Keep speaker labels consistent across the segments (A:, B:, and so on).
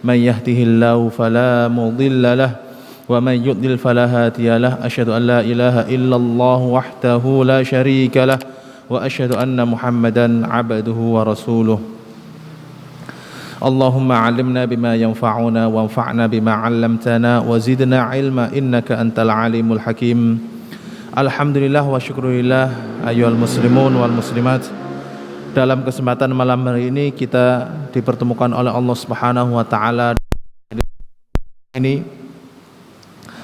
A: من يهده الله فلا مضل له ومن يضلل فلا هادي له أشهد أن لا إله إلا الله وحده لا شريك له وأشهد أن محمدا عبده ورسوله اللهم علمنا بما ينفعنا وانفعنا بما علمتنا وزدنا علما إنك أنت العليم الحكيم. Alhamdulillah wa syukurillah ayyuhal muslimun wal muslimat. Dalam kesempatan malam hari ini kita dipertemukan oleh Allah Subhanahu wa taala ini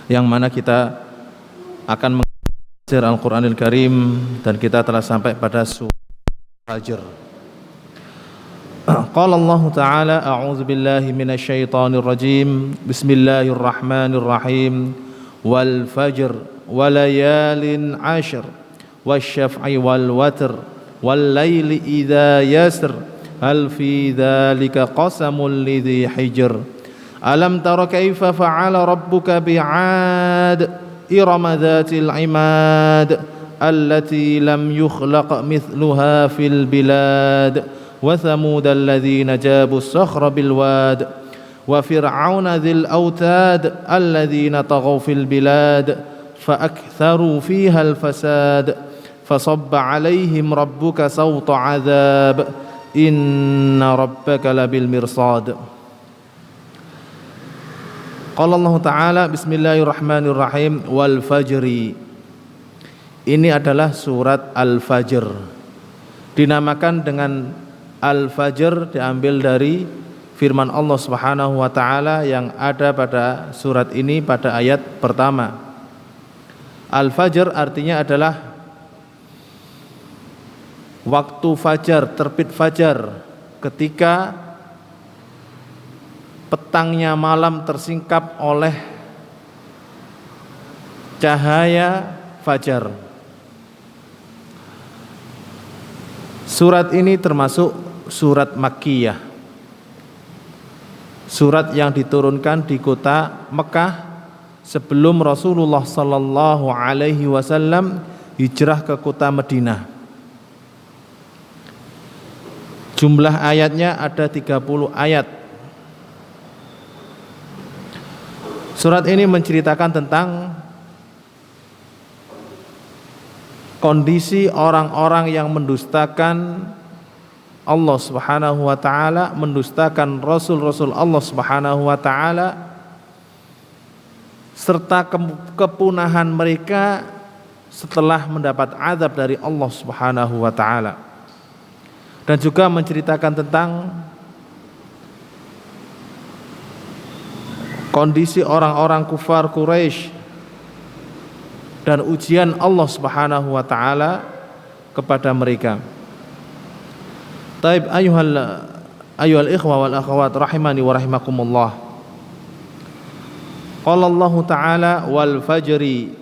A: yang mana kita akan belajar Al-Qur'anil Karim dan kita telah sampai pada surah Fajr. Qala Allah Ta'ala a'udzu billahi minasyaitonir rajim. Bismillahirrahmanirrahim. Wal fajr walayalin 'ashr wasyaf'i wal watr wal laili idza yasr hal fi dzalika qasamul lidzi hijr alam tara kaifa fa'ala rabbuka bi'ad إرم ذات العماد التي لم يخلق مثلها في البلاد وثمود الذين جابوا الصخر بالواد وفرعون ذي الأوتاد الذين طغوا في البلاد فأكثروا فيها الفساد فصب عليهم ربك سوط عذاب إن ربك لبالمرصاد. Qala Allah Ta'ala bismillahirrahmanirrahim wal fajri. Ini adalah surat Al-Fajr. Dinamakan dengan Al-Fajr diambil dari firman Allah Subhanahu wa taala yang ada pada surat ini pada ayat pertama. Al-Fajr artinya adalah waktu fajar, terbit fajar, ketika petangnya malam tersingkap oleh cahaya fajar. Surat ini termasuk surat Makkiyah, surat yang diturunkan di kota Mekah sebelum Rasulullah sallallahu alaihi wasallam hijrah ke kota Madinah. Jumlah ayatnya ada 30 ayat. Surat ini menceritakan tentang kondisi orang-orang yang mendustakan Allah Subhanahu wa taala, mendustakan rasul-rasul Allah Subhanahu wa taala, serta kepunahan mereka setelah mendapat azab dari Allah Subhanahu wa taala. Dan juga menceritakan tentang kondisi orang-orang kufar Quraisy dan ujian Allah Subhanahu wa taala kepada mereka. Taib ayyuhal ikhwa wal akhwat rahimani wa rahimakumullah. Qala Allah Ta'ala wal fajri.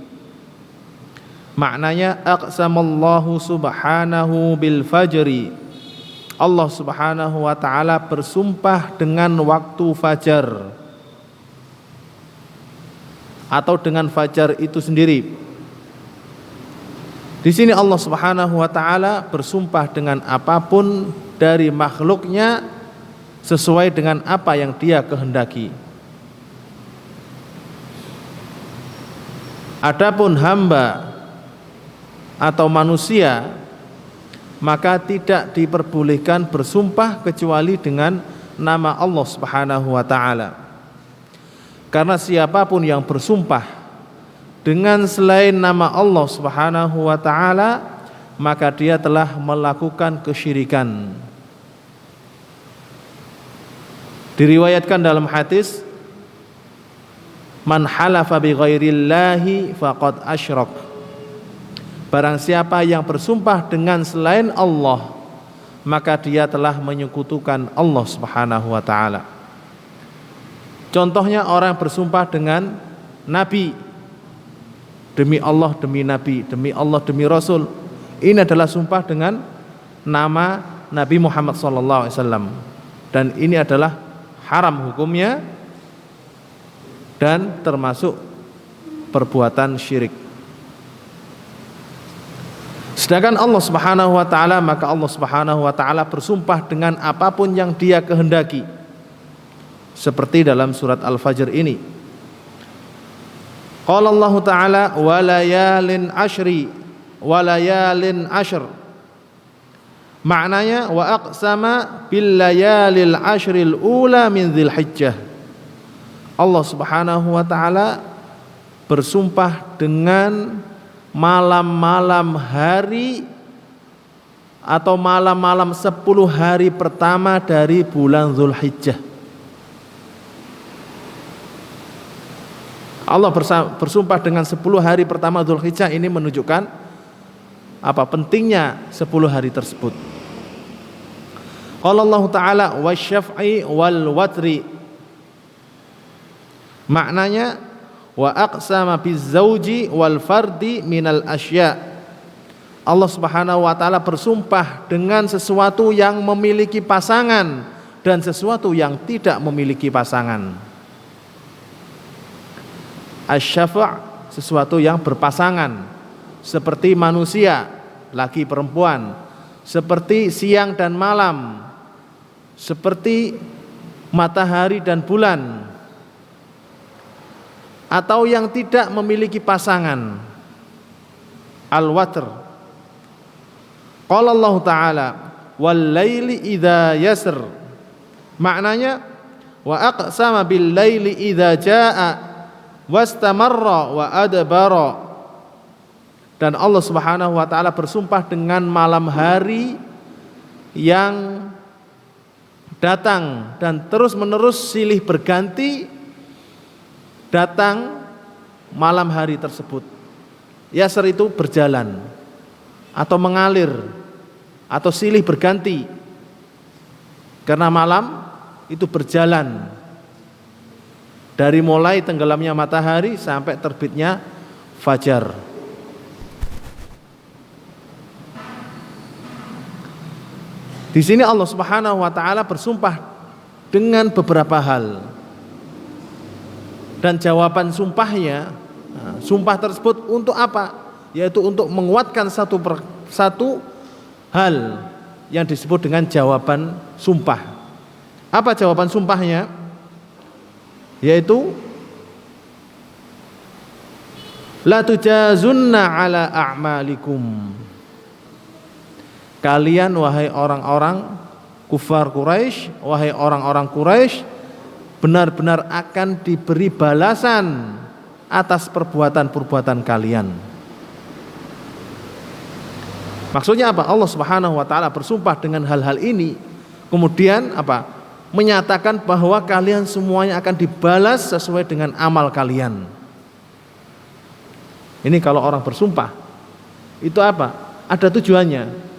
A: Maknanya aqsamallahu subhanahu bil fajri. Allah Subhanahu wa taala bersumpah dengan waktu fajar atau dengan fajar itu sendiri. Di sini Allah Subhanahu wa taala bersumpah dengan apapun dari makhluknya sesuai dengan apa yang Dia kehendaki. Adapun hamba atau manusia maka tidak diperbolehkan bersumpah kecuali dengan nama Allah Subhanahu wa taala. Karena siapapun yang bersumpah dengan selain nama Allah Subhanahu wa taala, maka dia telah melakukan kesyirikan. Diriwayatkan dalam hadis, man halafa bi ghairillahi faqad asyrak. Barang siapa yang bersumpah dengan selain Allah, maka dia telah menyekutukan Allah Subhanahu wa taala. Contohnya orang bersumpah dengan Nabi, demi Allah, demi Nabi, demi Allah, demi Rasul. Ini adalah sumpah dengan nama Nabi Muhammad SAW. Dan ini adalah haram hukumnya dan termasuk perbuatan syirik. Sedangkan Allah Subhanahu wa taala, maka Allah Subhanahu wa taala bersumpah dengan apapun yang Dia kehendaki. seperti dalam surat Al-Fajr ini. Qala Allah Ta'ala walayalin ashr. Maknanya wa aqsama bil layalil ashril ula min Dzulhijjah. Allah Subhanahu wa taala bersumpah dengan malam-malam hari atau malam-malam 10 hari pertama dari bulan Dzulhijjah. Allah bersumpah dengan 10 hari pertama Dzulhijjah, ini menunjukkan apa pentingnya 10 hari tersebut. Qala Allah Ta'ala wasyaf'i wal watri. Maknanya wa aqsama bizzauji wal fardi minal asya. Allah Subhanahu wa taala bersumpah dengan sesuatu yang memiliki pasangan dan sesuatu yang tidak memiliki pasangan. Asy-syafa' sesuatu yang berpasangan, seperti manusia, laki perempuan, seperti siang dan malam, seperti matahari dan bulan, atau yang tidak memiliki pasangan. Al-watr. Qala Allah Ta'ala wal laili idza yasr. Maknanya wa aqsama bil laili idza jaa wastamarra wa adbara. Dan Allah Subhanahu wa taala bersumpah dengan malam hari yang datang dan terus-menerus silih berganti datang malam hari tersebut. Yasr itu berjalan atau mengalir atau silih berganti, karena malam itu berjalan dari mulai tenggelamnya matahari sampai terbitnya fajar. Di sini Allah Subhanahu wa taala bersumpah dengan beberapa hal. Dan jawaban sumpahnya, sumpah tersebut untuk apa? Yaitu untuk menguatkan satu hal yang disebut dengan jawaban sumpah. Apa jawaban sumpahnya? Yaitu la tujazunna ala a'malikum. Kalian wahai orang-orang kufar Quraisy, wahai orang-orang Quraisy, benar-benar akan diberi balasan atas perbuatan-perbuatan kalian. Maksudnya apa? Allah Subhanahu wa taala bersumpah dengan hal-hal ini, kemudian apa? Menyatakan bahwa kalian semuanya akan dibalas sesuai dengan amal kalian. Ini kalau orang bersumpah itu apa? Ada tujuannya.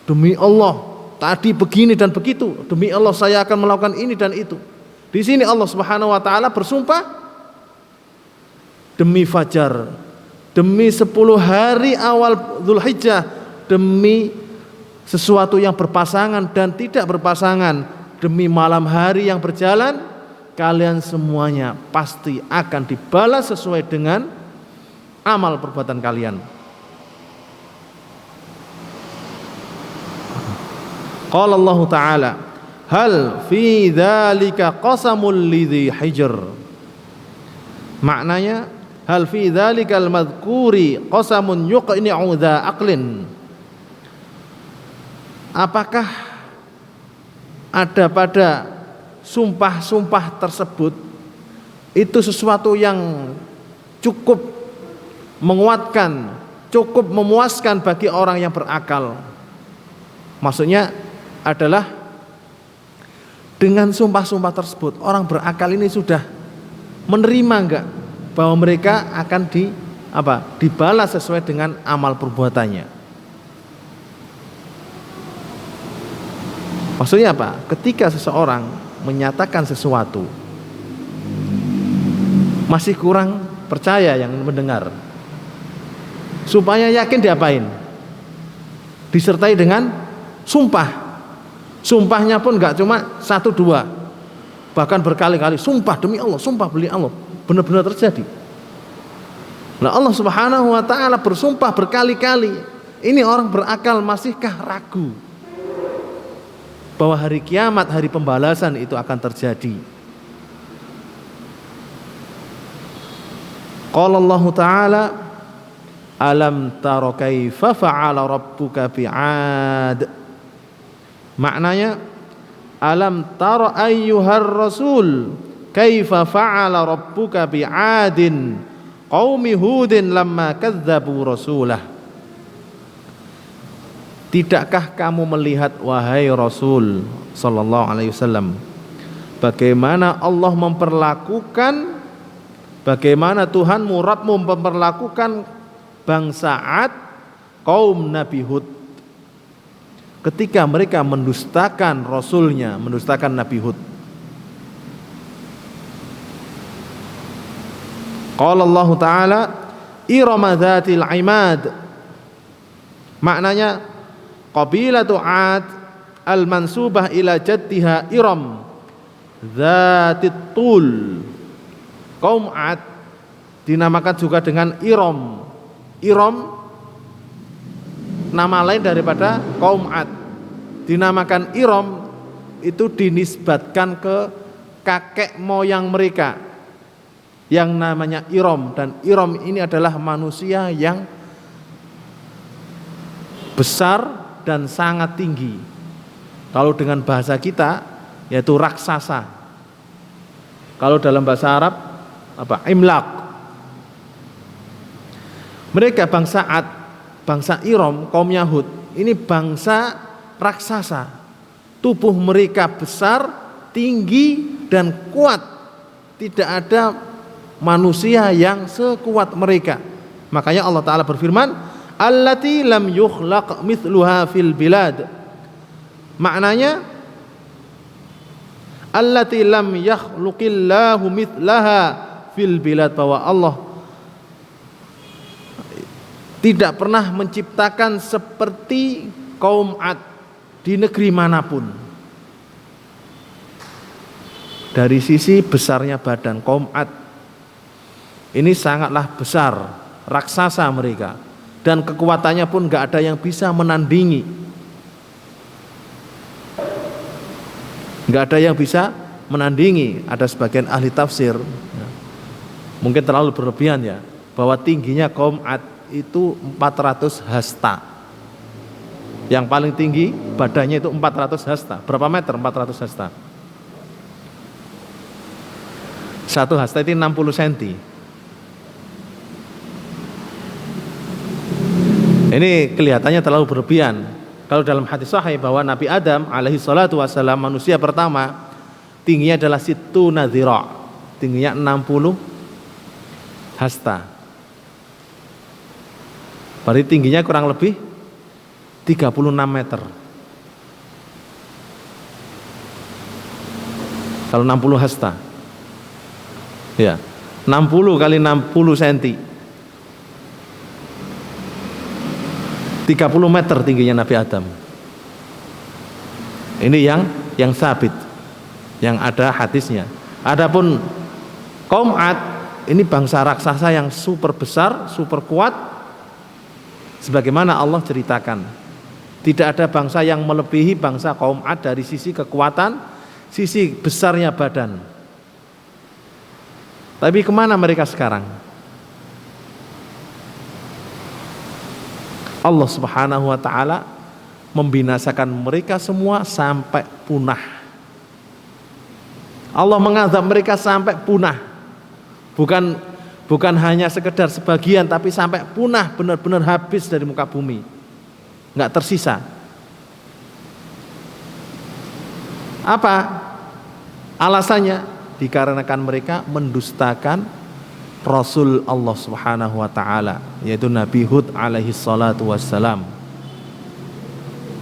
A: Demi Allah, tadi begini dan begitu. Demi Allah saya akan melakukan ini dan itu. Di sini Allah Subhanahu wa taala bersumpah demi fajar, demi 10 hari awal Dzulhijjah, demi sesuatu yang berpasangan dan tidak berpasangan, demi malam hari yang berjalan, kalian semuanya pasti akan dibalas sesuai dengan amal perbuatan kalian. Qala Allah Ta'ala hal fi dzalika qasamul lidzi hijr. Maknanya hal fi dzalikal madhkuri qasamun yuqni'u dza aqlin. Apakah ada pada sumpah-sumpah tersebut itu sesuatu yang cukup menguatkan, cukup memuaskan bagi orang yang berakal? Maksudnya adalah dengan sumpah-sumpah tersebut orang berakal ini sudah menerima enggak bahwa mereka akan dibalas sesuai dengan amal perbuatannya. Maksudnya apa? Ketika seseorang menyatakan sesuatu masih kurang percaya yang mendengar, supaya yakin diapain? Disertai dengan sumpah. Sumpahnya pun enggak cuma 1 2, bahkan berkali-kali. Sumpah demi Allah, sumpah beli Allah, benar-benar terjadi. Nah Allah Subhanahu wa ta'ala bersumpah berkali-kali. Ini orang berakal masihkah ragu bahwa hari kiamat, hari pembalasan itu akan terjadi? Qala Allah Ta'ala alam tara kaifa fa'ala rabbuka bi'ad. Maknanya alam tara ayyuhar rasul kaifa fa'ala rabbuka bi'adin qaumi hudin lamma kadzabu rasulah. Tidakkah kamu melihat wahai Rasul sallallahu alaihi wasallam bagaimana Allah memperlakukan, bagaimana Tuhanmu Rabbmu memperlakukan bangsa Ad, kaum Nabi Hud, ketika mereka mendustakan Rasulnya, mendustakan Nabi Hud. Qala Allah Ta'ala Irama dzatil imad. Maknanya qabilatu Ad al-mansubah ila jaddiha Iram dzatit tul. Kaum Ad dinamakan juga dengan Iram. Iram nama lain daripada kaum Ad. Dinamakan Iram itu dinisbatkan ke kakek moyang mereka yang namanya Iram, dan Iram ini adalah manusia yang besar dan sangat tinggi. Kalau dengan bahasa kita yaitu raksasa. Kalau dalam bahasa Arab apa? Imlaq. Mereka bangsa Ad, bangsa Iram, kaum Yahud, ini bangsa raksasa. Tubuh mereka besar, tinggi dan kuat. Tidak ada manusia yang sekuat mereka. Makanya Allah Ta'ala berfirman, allati lam yukhlaq mithluha fil bilad. Maknanya allati lam yakhluqillahu mithlaha fil bilad, bahwa Allah tidak pernah menciptakan seperti kaum Ad di negeri manapun. Dari sisi besarnya badan, kaum Ad ini sangatlah besar, raksasa mereka, dan kekuatannya pun gak ada yang bisa menandingi. Gak ada yang bisa menandingi. Ada sebagian ahli tafsir, mungkin terlalu berlebihan ya, bahwa tingginya kaum Ad itu 400 hasta. Yang paling tinggi badannya itu 400 hasta. Berapa meter 400 hasta? Satu hasta itu 60 cm. Ini kelihatannya terlalu berlebihan. Kalau dalam hadis sahih bahwa Nabi Adam alaihi salatu wassalam, manusia pertama, tingginya adalah situ nadhira, tingginya 60 hasta. Berarti tingginya kurang lebih 36 meter. Kalau 60 hasta, ya 60 kali 60 cm, 30 meter tingginya Nabi Adam. Ini yang sabit, yang ada hadisnya. Adapun kaum Ad ini bangsa raksasa yang super besar, super kuat, sebagaimana Allah ceritakan. Tidak ada bangsa yang melebihi bangsa kaum Ad dari sisi kekuatan, sisi besarnya badan. Tapi kemana mereka sekarang? Allah Subhanahu wa ta'ala membinasakan mereka semua sampai punah. Allah mengazab mereka sampai punah. Bukan hanya sekedar sebagian, tapi sampai punah, benar-benar habis dari muka bumi, nggak tersisa. Apa alasannya? Dikarenakan mereka mendustakan Rasul Allah Subhanahu wa ta'ala, yaitu Nabi Hud alaihi salatu wassalam.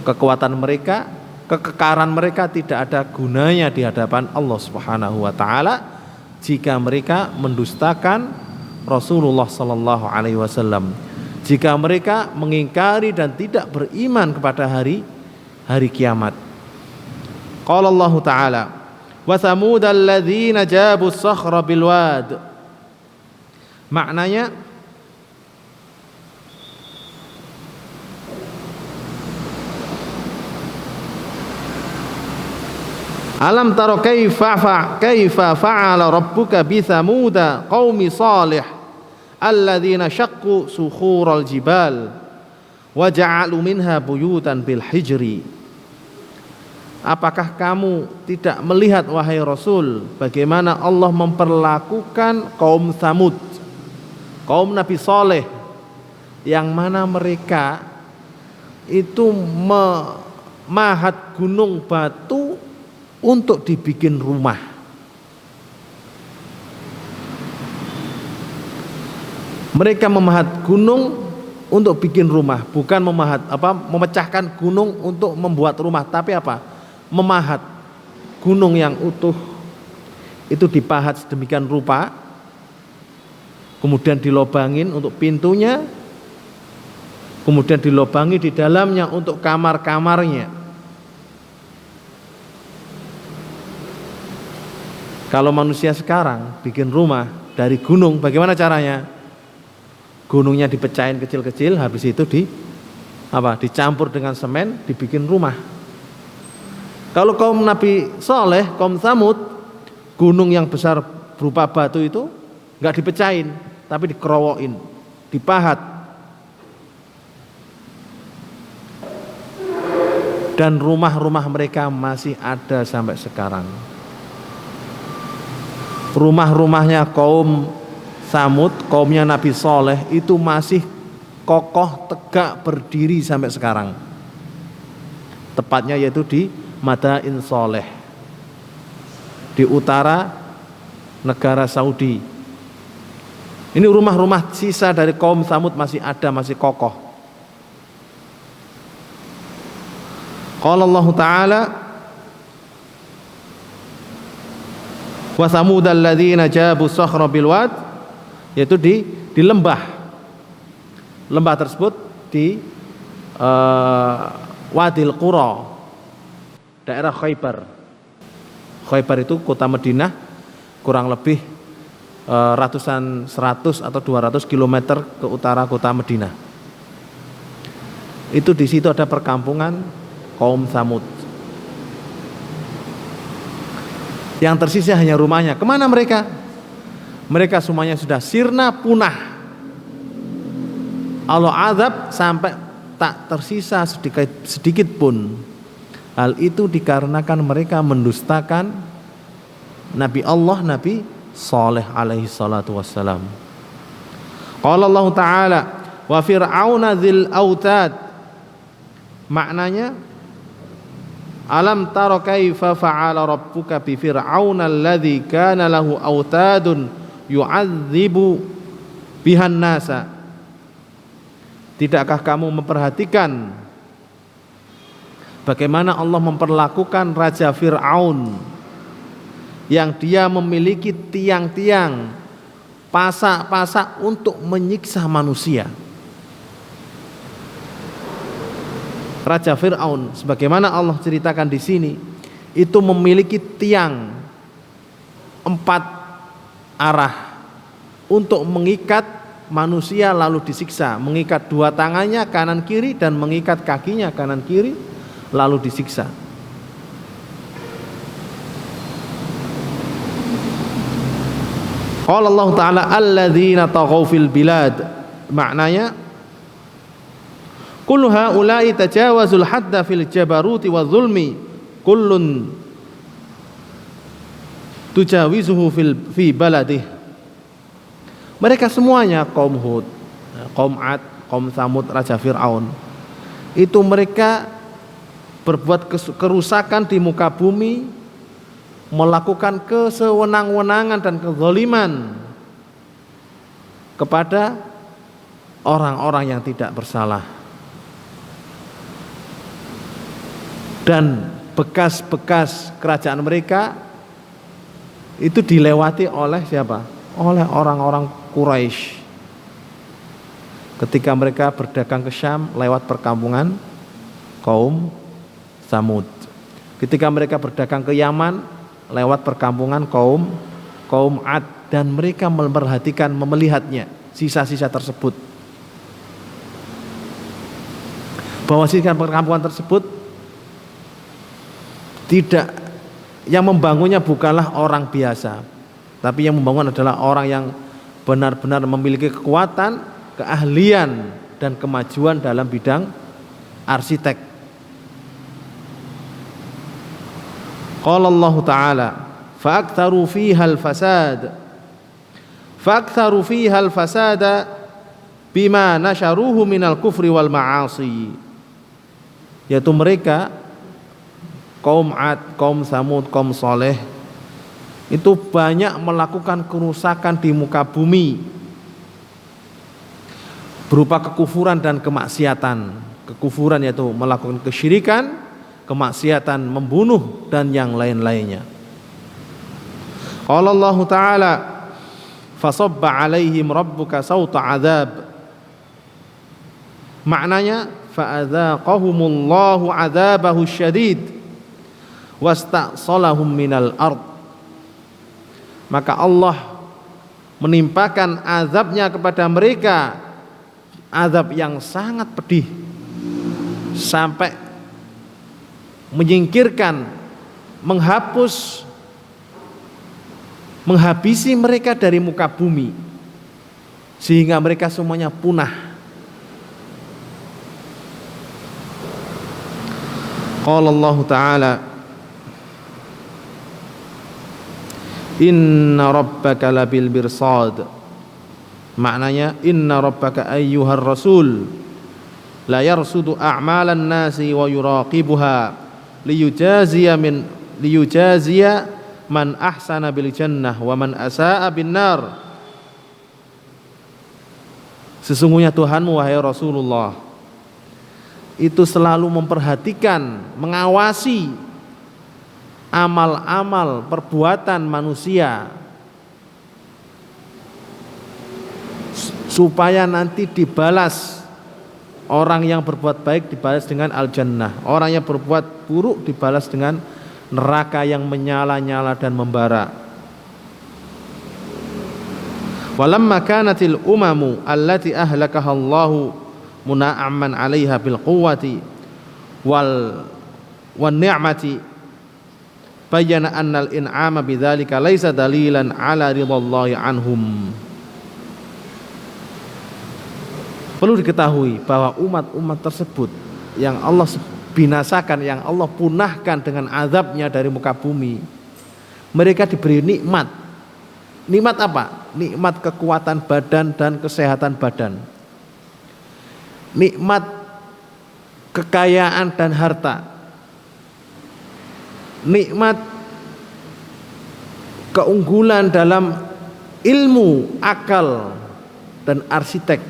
A: Kekuatan mereka, kekekaran mereka tidak ada gunanya di hadapan Allah Subhanahu wa ta'ala jika mereka mendustakan Rasulullah sallallahu alaihi wasallam. Jika mereka mengingkari dan tidak beriman kepada hari kiamat. Qala Allah Ta'ala, wa thamudal ladzina jabu as-sakhra bil wad. Maknanya alam tara kaifa fa'ala rabbuka bi thamuda qaumi salih alladzina syaqqu sukhural jibal wa ja'alu minha buyutan bil hijri. Apakah kamu tidak melihat wahai Rasul bagaimana Allah memperlakukan kaum Tsamud, kaum Nabi Saleh, yang mana mereka itu memahat gunung batu untuk dibikin rumah. Mereka memahat gunung untuk bikin rumah, bukan memecahkan gunung untuk membuat rumah, tapi memahat gunung yang utuh itu dipahat sedemikian rupa, kemudian dilobangin untuk pintunya, kemudian dilobangi di dalamnya untuk kamar-kamarnya. Kalau manusia sekarang bikin rumah dari gunung, bagaimana caranya? Gunungnya dipecahin kecil-kecil, habis itu dicampur dengan semen, dibikin rumah. Kalau kaum Nabi Saleh, kaum Tsamud, gunung yang besar berupa batu itu nggak dipecahin, tapi dikerowokin, dipahat. Dan rumah-rumah mereka masih ada sampai sekarang. Rumah-rumahnya kaum Tsamud, kaumnya Nabi Saleh itu masih kokoh, tegak, berdiri sampai sekarang. Tepatnya yaitu di Madain Saleh, di utara negara Saudi. Ini rumah-rumah sisa dari kaum Tsamud masih ada, masih kokoh. Qala Allah Ta'ala wa Tsamud alladzina jabu sakhra bil wad, yaitu di lembah tersebut di Wadil Qura, daerah Khaybar. Khaybar itu kota Madinah, kurang lebih 100 atau 200 km ke utara kota Madinah. Itu di situ ada perkampungan kaum Tsamud. Yang tersisa hanya rumahnya. Kemana mereka? Mereka semuanya sudah sirna, punah. Allah azab sampai tak tersisa sedikit pun. Hal itu dikarenakan mereka mendustakan Nabi Allah, Nabi Saleh alaihi salatu wassalam. Qala Allah Ta'ala wa fir'auna dzil autad. Maknanya, alam tara kaifa fa'ala rabbuka bi fir'auna alladzi kana lahu autadun yu'adzibu bihan nasa. Tidakkah kamu memperhatikan bagaimana Allah memperlakukan Raja Fir'aun yang dia memiliki tiang-tiang, pasak-pasak untuk menyiksa manusia. Raja Fir'aun, sebagaimana Allah ceritakan di sini, itu memiliki tiang 4 arah untuk mengikat manusia lalu disiksa, mengikat 2 tangannya kanan kiri dan mengikat kakinya kanan kiri lalu disiksa. Qala Allah Ta'ala alladzina taghaw fil bilad. Maknanya, kullu haula'i tajawazul hadda fil jabaruti wa zulmi kullun tujawizuhu fi baladih. Mereka semuanya kaum Hud, kaum Ad, kaum Tsamud, Raja Fir'aun, itu mereka berbuat kerusakan di muka bumi, melakukan kesewenang-wenangan dan kezaliman kepada orang-orang yang tidak bersalah. Dan bekas-bekas kerajaan mereka itu dilewati oleh siapa? Oleh orang-orang Quraisy. Ketika mereka berdagang ke Syam lewat perkampungan kaum Tsamud. Ketika mereka berdagang ke Yaman lewat perkampungan kaum Ad, dan mereka memperhatikan, melihatnya sisa-sisa tersebut. Bahwa sisa perkampungan tersebut tidak, yang membangunnya bukanlah orang biasa, tapi yang membangun adalah orang yang benar-benar memiliki kekuatan, keahlian dan kemajuan dalam bidang arsitek. Qala Allah Ta'ala fa'aktharu fiha al-fasada bima nasharuhu minal kufri wal ma'asi, yaitu mereka kaum Ad, kaum Samud, kaum Saleh itu banyak melakukan kerusakan di muka bumi berupa kekufuran dan kemaksiatan. Kekufuran yaitu melakukan kesyirikan, kemaksiatan membunuh dan yang lain-lainnya. Qala Allah Ta'ala fasabba alaihim rabbuka sawta adzab. Maknanya fa'adzaqahumullahu adzabahu syadid wasta'salahum minal ard. Maka Allah menimpakan azabnya kepada mereka, azab yang sangat pedih, sampai menyingkirkan, menghabisi mereka dari muka bumi, sehingga mereka semuanya punah. Qala Allah Ta'ala inna rabbaka labil birsad. Maknanya inna rabbaka ayyuhar rasul la yarsudu a'malan nasi wa yuraqibuha liyujaziya man ahsana bil jannah wa man asaa bin nar. Sesungguhnya Tuhanmu wahai Rasulullah itu selalu memperhatikan, mengawasi amal-amal perbuatan manusia supaya nanti dibalas. Orang yang berbuat baik dibalas dengan al-jannah, orang yang berbuat buruk dibalas dengan neraka yang menyala-nyala dan membara. Walamma kanatil umamu allati ahlakaha Allahu muna'amman 'alaiha bil quwwati wan ni'mati bayyana annal in'ama bidzalika laisa dalilan 'ala ridallahi anhum. Perlu diketahui bahwa umat-umat tersebut yang Allah binasakan, yang Allah punahkan dengan azabnya dari muka bumi, mereka diberi nikmat. Nikmat apa? Nikmat kekuatan badan dan kesehatan badan, nikmat kekayaan dan harta, nikmat keunggulan dalam ilmu, akal dan arsitek,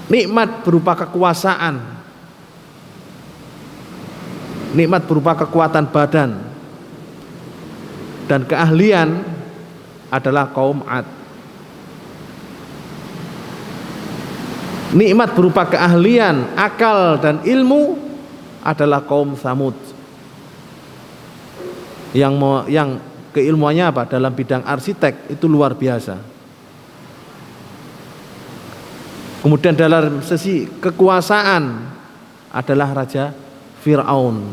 A: nikmat berupa kekuasaan, nikmat berupa kekuatan badan dan keahlian adalah kaum Ad. Nikmat berupa keahlian, akal dan ilmu adalah kaum Samud. Yang keilmuannya apa? Dalam bidang arsitek itu luar biasa. Kemudian dalam sisi kekuasaan adalah Raja Fir'aun.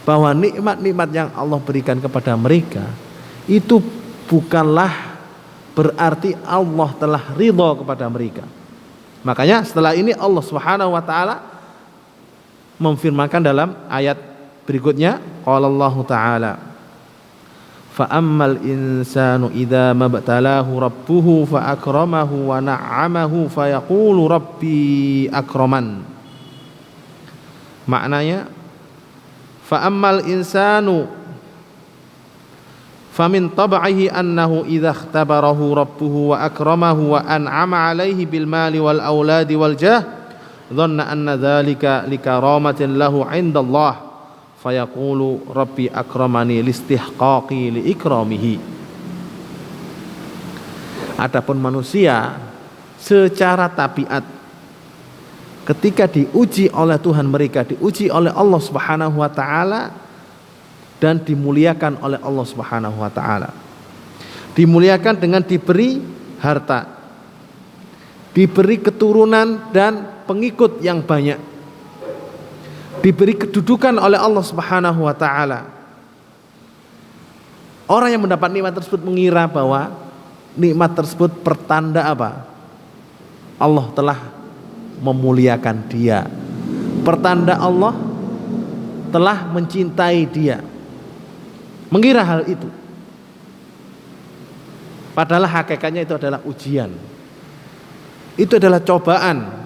A: Bahwa nikmat-nikmat yang Allah berikan kepada mereka itu bukanlah berarti Allah telah ridha kepada mereka. Makanya setelah ini Allah Subhanahu wa taala memfirmankan dalam ayat berikutnya, qala Allah taala fa ammal insanu idza mabtalahu rabbuhu fa akramahu wa na'amahu fa yaqulu rabbi akraman. Maknanya fa ammal insanu famin tab'ihi annahu idza ikhtabarahu rabbuhu wa akramahu wa an'ama 'alaihi bil mali wal auladi wal jah dhanna anna dzalika likaramatin lahu 'inda Allah fayaqulu rabbi akramani listihqaqi li ikramihi. Adapun manusia secara tabiat ketika diuji oleh Tuhan mereka, diuji oleh Allah Subhanahu wa taala dan dimuliakan oleh Allah Subhanahu wa taala. Dimuliakan dengan diberi harta, diberi keturunan dan pengikut yang banyak, diberi kedudukan oleh Allah Subhanahu wa taala. Orang yang mendapat nikmat tersebut mengira bahwa nikmat tersebut pertanda apa? Allah telah memuliakan dia. Pertanda Allah telah mencintai dia. Mengira hal itu. Padahal hakikatnya itu adalah ujian. Itu adalah cobaan.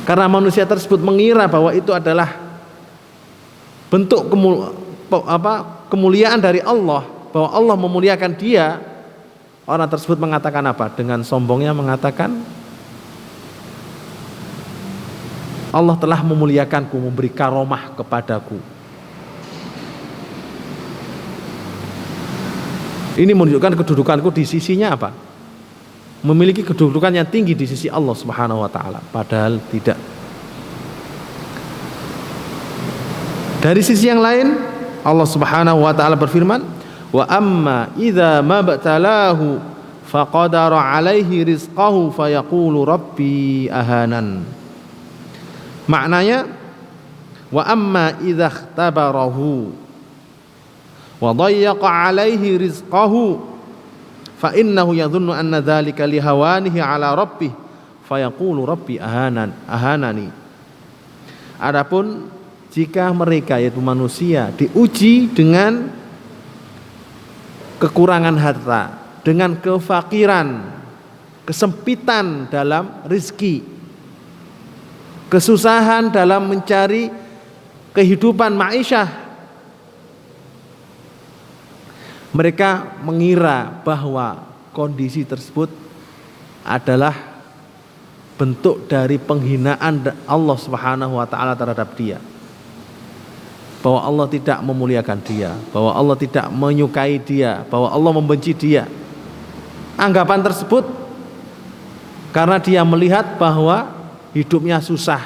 A: Karena manusia tersebut mengira bahwa itu adalah bentuk kemuliaan dari Allah, bahwa Allah memuliakan dia, orang tersebut mengatakan apa? Dengan sombongnya mengatakan, Allah telah memuliakanku, memberi karomah kepadaku. Ini menunjukkan kedudukanku di sisinya apa? Memiliki kedudukan yang tinggi di sisi Allah Subhanahu wa taala, padahal tidak. Dari sisi yang lain, Allah Subhanahu wa taala berfirman, "Wa amma idza mabtalahu faqadara 'alaihi rizqahu fayaqulu rabbi ahanan." Maknanya, wa amma idza ikhtabarahu wa dayyaqa 'alaihi rizqahu fa innahu yadhunnu anna dzalika lihawanihi 'ala rabbih fayaqulu rabbi ahanani. Adapun jika mereka, yaitu manusia, diuji dengan kekurangan harta, dengan kefakiran, kesempitan dalam rizki, kesusahan dalam mencari kehidupan ma'isyah, mereka mengira bahwa kondisi tersebut adalah bentuk dari penghinaan Allah Subhanahu wa taala terhadap dia. Bahwa Allah tidak memuliakan dia, bahwa Allah tidak menyukai dia, bahwa Allah membenci dia. Anggapan tersebut karena dia melihat bahwa hidupnya susah,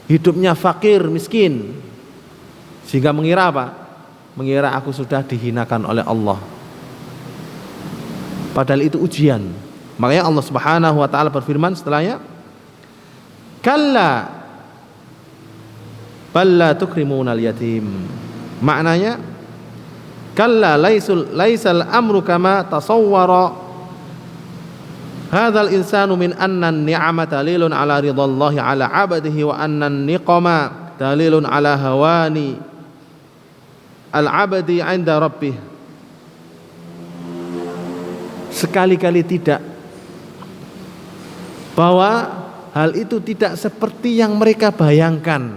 A: hidupnya fakir, miskin, sehingga mengira apa? Mengira aku sudah dihinakan oleh Allah. Padahal itu ujian. Makanya Allah Subhanahu wa taala berfirman setelahnya, "Kalla balla tukrimunal yatim." Maknanya, kalla laisal amru kama tasawwara hadzal insanu min anna an-ni'amata dalilun ala ridallahi ala 'abdihi wa anna an-niqama dalilun ala hawani al-'abdi 'inda rabbih. Sekali-kali tidak, bahwa hal itu tidak seperti yang mereka bayangkan,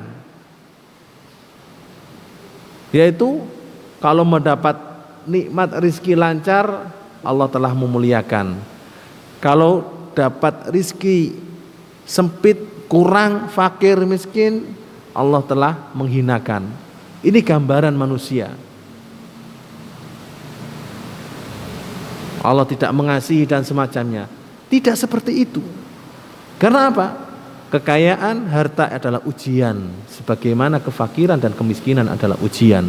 A: yaitu kalau mendapat nikmat rizki lancar, Allah telah memuliakan. Kalau dapat rizki sempit, kurang, fakir, miskin, Allah telah menghinakan. Ini gambaran manusia. Allah tidak mengasihi dan semacamnya. Tidak seperti itu. Karena apa? Kekayaan harta adalah ujian, sebagaimana kefakiran dan kemiskinan adalah ujian.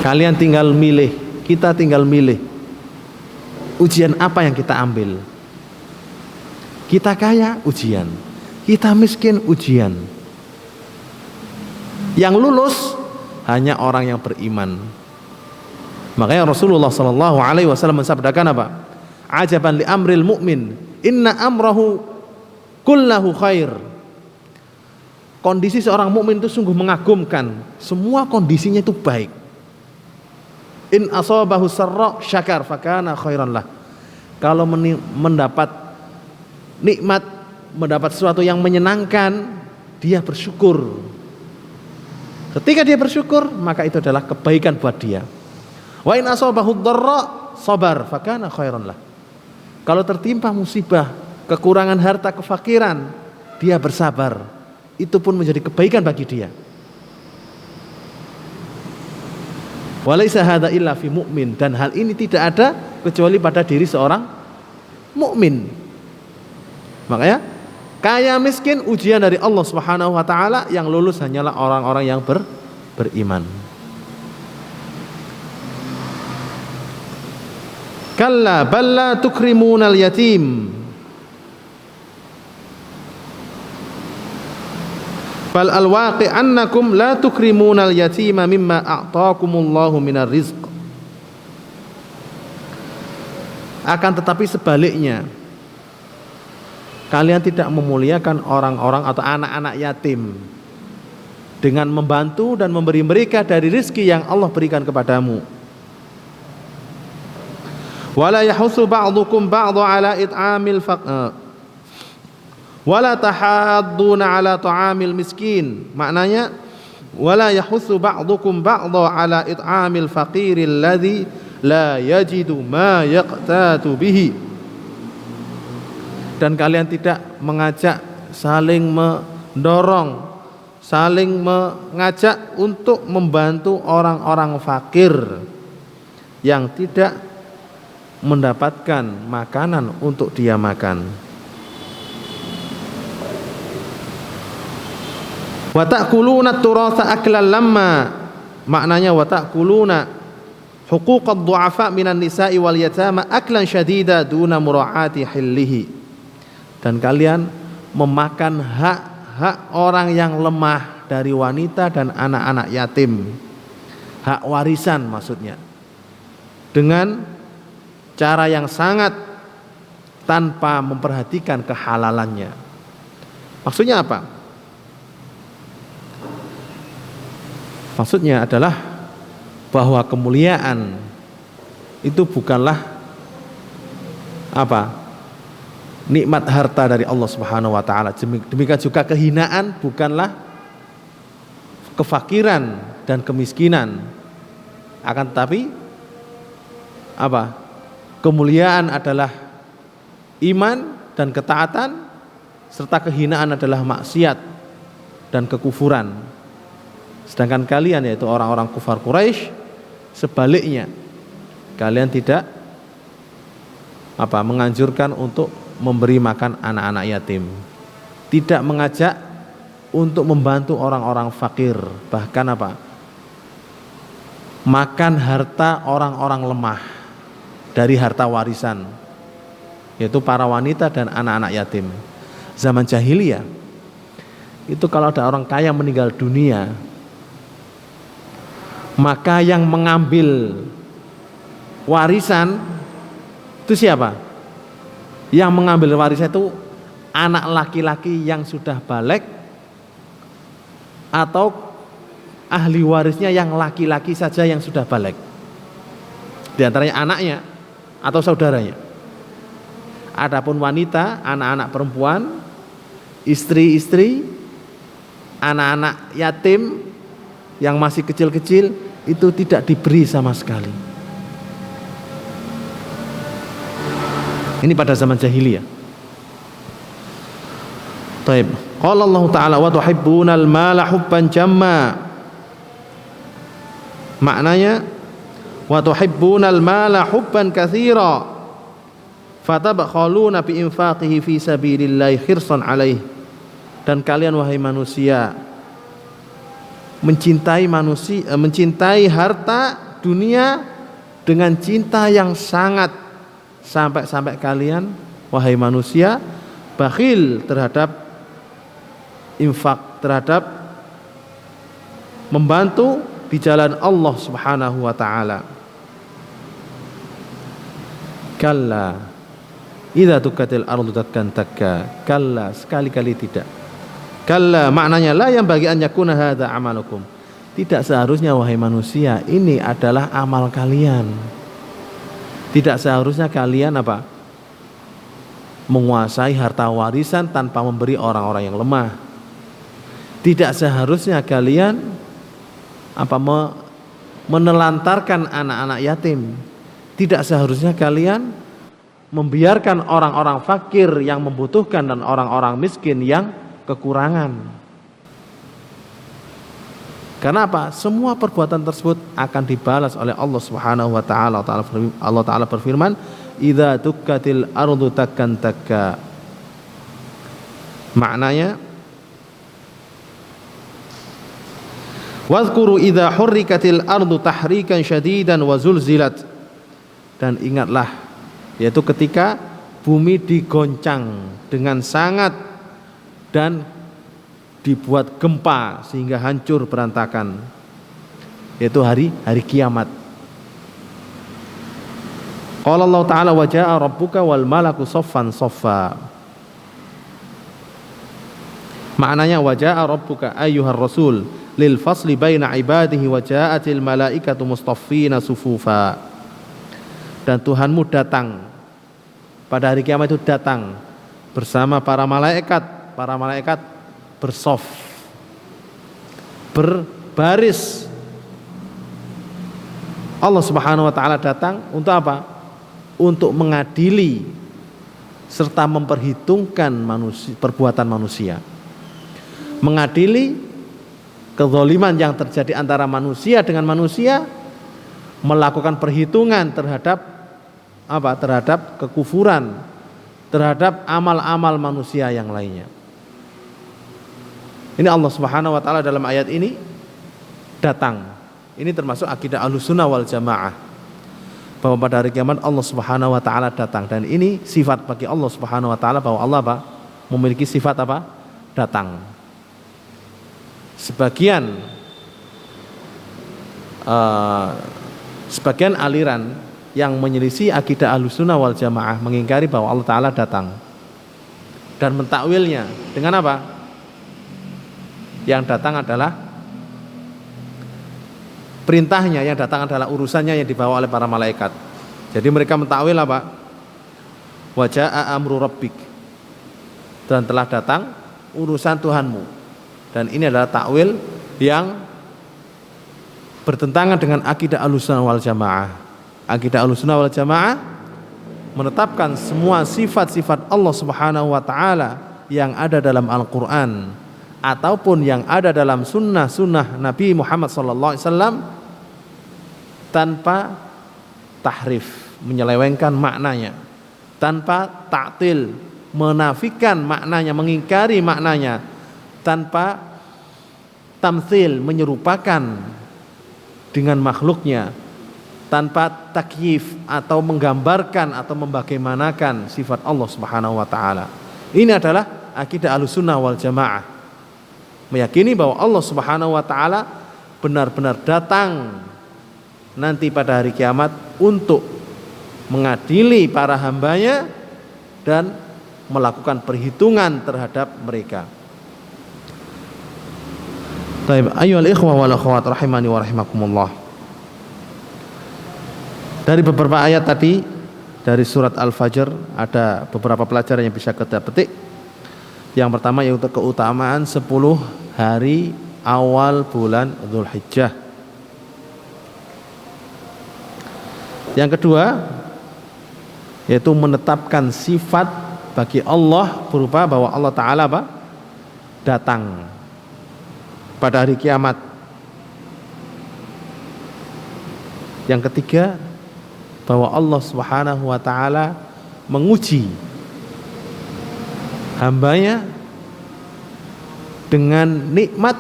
A: Kalian tinggal milih, kita tinggal milih. Ujian apa yang kita ambil? Kita kaya, ujian. Kita miskin, ujian. Yang lulus hanya orang yang beriman. Makanya Rasulullah SAW mensabdakan apa? Ajaban li amril mu'min, inna amrahu kullahu khair. Kondisi seorang mukmin itu sungguh mengagumkan. Semua kondisinya itu baik. In asabahu sarra syakar fakana khairan lah. Kalau mendapat nikmat, mendapat sesuatu yang menyenangkan, dia bersyukur. Ketika dia bersyukur, maka itu adalah kebaikan buat dia. Wa in asabahu dharra sabar fakana khairan lah. Kalau tertimpa musibah, kekurangan harta, kefakiran, dia bersabar, itu pun menjadi kebaikan bagi dia. Walaisa hadza illa fi mu'min, dan hal ini tidak ada kecuali pada diri seorang mukmin. Makanya kaya miskin ujian dari Allah Subhanahu wa taala, yang lulus hanyalah orang-orang yang beriman. Kalla balla tukrimunal yatim. Fal alwaqi annakum la tukrimunal yatima mimma a'taakumullahu minar rizq. Akan tetapi sebaliknya, kalian tidak memuliakan orang-orang atau anak-anak yatim dengan membantu dan memberi mereka dari rezeki yang Allah berikan kepadamu. Wala yahussu ba'dukum ba'dha 'ala it'amil wala tahadduna 'ala ta'amil miskin. Maknanya wala yahussu ba'dukum ba'dha 'ala it'amil faqiril ladzi la yajidu ma yaqtatu bihi. Dan kalian tidak mengajak saling mendorong, saling mengajak untuk membantu orang-orang fakir yang tidak mendapatkan makanan untuk dia makan. Wa ta'kuluna at-turatha aklan lamma. Maknanya wa ta'kuluna huquqad du'afa minan nisa'i wal yatama aklan syadida duna mura'ati hillihi. Dan kalian memakan hak-hak orang yang lemah dari wanita dan anak-anak yatim, hak warisan maksudnya, dengan cara yang sangat tanpa memperhatikan kehalalannya. Maksudnya apa? Maksudnya adalah bahwa kemuliaan itu bukanlah apa? Nikmat harta dari Allah Subhanahu wa taala. Demikian juga kehinaan bukanlah kefakiran dan kemiskinan. Akan tetapi apa? Kemuliaan adalah iman dan ketaatan, serta kehinaan adalah maksiat dan kekufuran. Sedangkan kalian, yaitu orang-orang kufar Quraisy, sebaliknya kalian tidak menganjurkan untuk memberi makan anak-anak yatim, tidak mengajak untuk membantu orang-orang fakir, bahkan makan harta orang-orang lemah dari harta warisan, yaitu para wanita dan anak-anak yatim. Zaman jahiliyah itu kalau ada orang kaya meninggal dunia, maka yang mengambil warisan itu siapa? Yang mengambil warisan itu anak laki-laki yang sudah balik atau ahli warisnya yang laki-laki saja yang sudah balik, di antaranya anaknya atau saudaranya. Adapun wanita, anak-anak perempuan, istri-istri, anak-anak yatim yang masih kecil-kecil itu tidak diberi sama sekali. Ini pada zaman jahiliyah. Taib. Qala Allah Ta'ala wa tuhibbunal mala hubban jamma. Maknanya wa tuhibbunal mala hubban katsira fatabkhaluna bi infaqihi fi sabilillahi khirsan alaih. Dan kalian wahai manusia mencintai harta dunia dengan cinta yang sangat, sampai kalian wahai manusia bakhil terhadap infak, terhadap membantu di jalan Allah Subhanahu wa taala. Kalla idza tukatil ardu dakkan takka. Kalla, sekali-kali tidak. Kalla maknanya la yang bagi an yakuna hadza amalukum. Tidak seharusnya wahai manusia ini adalah amal kalian. Tidak seharusnya kalian menguasai harta warisan tanpa memberi orang-orang yang lemah. Tidak seharusnya kalian menelantarkan anak-anak yatim. Tidak seharusnya kalian membiarkan orang-orang fakir yang membutuhkan dan orang-orang miskin yang kekurangan. Karena semua perbuatan tersebut akan dibalas oleh Allah Subhanahu wa taala. Allah taala berfirman, "Idza tukkatil ardu takkan takka." Maknanya wadhkuru idza hurrikatil ardu tahrikan syadidan wa zulzilat. Dan ingatlah, yaitu ketika bumi digoncang dengan sangat dan dibuat gempa sehingga hancur berantakan, yaitu hari kiamat. Qala Allah Ta'ala wa jaa rabbuka wal malaku saffan saffa. Maknanya wa jaa rabbuka ayyuhar rasul lil fasli baina ibadihi wa ja'atil malaikatu mustaffina sufufa. Dan Tuhanmu datang pada hari kiamat, itu datang bersama para malaikat bersof, berbaris. Allah Subhanahu wa taala datang untuk apa? Untuk mengadili serta memperhitungkan perbuatan manusia. Mengadili kezaliman yang terjadi antara manusia dengan manusia, melakukan perhitungan terhadap terhadap kekufuran, terhadap amal-amal manusia yang lainnya. Ini Allah Subhanahu wa taala dalam ayat ini datang. Ini termasuk akidah Ahlussunnah wal Jamaah, bahwa pada hari kiamat Allah Subhanahu wa taala datang, dan ini sifat bagi Allah Subhanahu wa taala, bahwa Allah memiliki sifat datang. Sebagian aliran yang menyelisih akidah Ahlussunnah wal Jamaah mengingkari bahwa Allah Ta'ala datang dan mentakwilnya dengan apa? Yang datang adalah perintahnya, yang datang adalah urusannya yang dibawa oleh para malaikat. Jadi mereka mentakwil apa? Wa jaa amru rabbik, dan telah datang urusan Tuhanmu. Dan ini adalah takwil yang bertentangan dengan akidah Ahlussunnah wal Jamaah. Akidah Ahlussunnah wal Jamaah menetapkan semua sifat-sifat Allah Subhanahu wa taala yang ada dalam Al-Qur'an ataupun yang ada dalam sunnah Nabi Muhammad sallallahu alaihi wasallam tanpa tahrif, menyelewengkan maknanya, tanpa ta'til, menafikan maknanya, mengingkari maknanya, tanpa tamtsil, menyerupakan dengan makhluknya, tanpa takyif atau menggambarkan atau membagaimanakan sifat Allah Subhanahu wa taala. Ini adalah akidah Ahlussunnah wal Jamaah, meyakini bahwa Allah Subhanahu wa taala benar-benar datang nanti pada hari kiamat untuk mengadili para hambanya dan melakukan perhitungan terhadap mereka. Baik, ayyuhal ikhwah wal akhwat rahimani wa rahimakumullah. Dari beberapa ayat tadi dari surat Al-Fajr ada beberapa pelajaran yang bisa kita petik. Yang pertama yaitu keutamaan 10 hari awal bulan Dzulhijjah. Yang kedua yaitu menetapkan sifat bagi Allah berupa bahwa Allah Ta'ala datang pada hari kiamat. Yang ketiga, bahwa Allah Subhanahu wa taala menguji hambanya dengan nikmat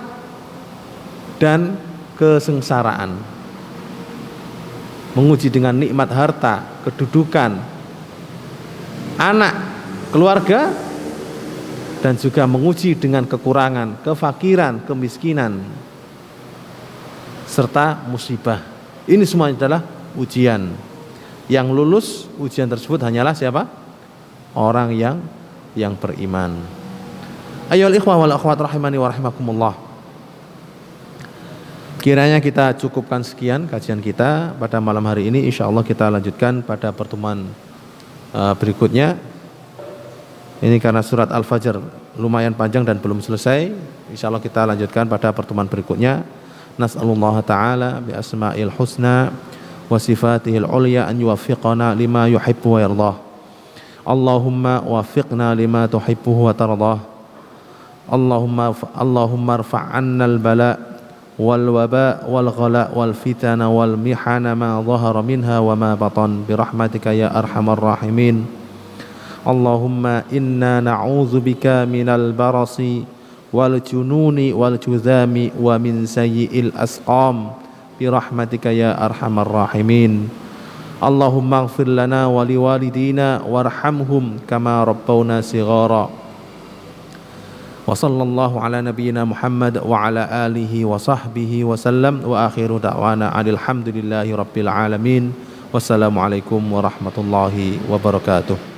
A: dan kesengsaraan. Menguji dengan nikmat harta, kedudukan, anak, keluarga, dan juga menguji dengan kekurangan, kefakiran, kemiskinan, serta musibah. Ini semuanya adalah ujian. Yang lulus ujian tersebut hanyalah siapa? Orang yang beriman. Ayyuhal ikhwah wal akhwat rahimani wa rahimakumullah. Kiranya kita cukupkan sekian kajian kita pada malam hari ini. Insyaallah kita lanjutkan pada pertemuan berikutnya. Ini karena surat Al-Fajr lumayan panjang dan belum selesai. Insyaallah kita lanjutkan pada pertemuan berikutnya. Nas'alullah ta'ala bi asma'il husna wa sifatihil ulya an yuwaffiqana lima yuhibbu wa yardah. Allahumma waffiqna lima tuhibbuhu wa tardah. Allahumma irfa'anna al-bala wal waba wal ghala wal fitana wal mihana ma dhahara minha wa ma batan bi rahmatika ya arhamar rahimin. Allahumma inna na'udzubika minal barasi wal jununi wal juzami wa min sayyi'il asqam bi rahmatika ya arhamar rahimin. Allahumma ighfir lana wa liwalidina warhamhum kama rabbawna shighara. Wa sallallahu ala nabiyyina Muhammad wa ala alihi wa sahbihi wa sallam. Wa akhiru da'wana alhamdulillahi rabbil alamin. Wassalamualaikum warahmatullahi wabarakatuh.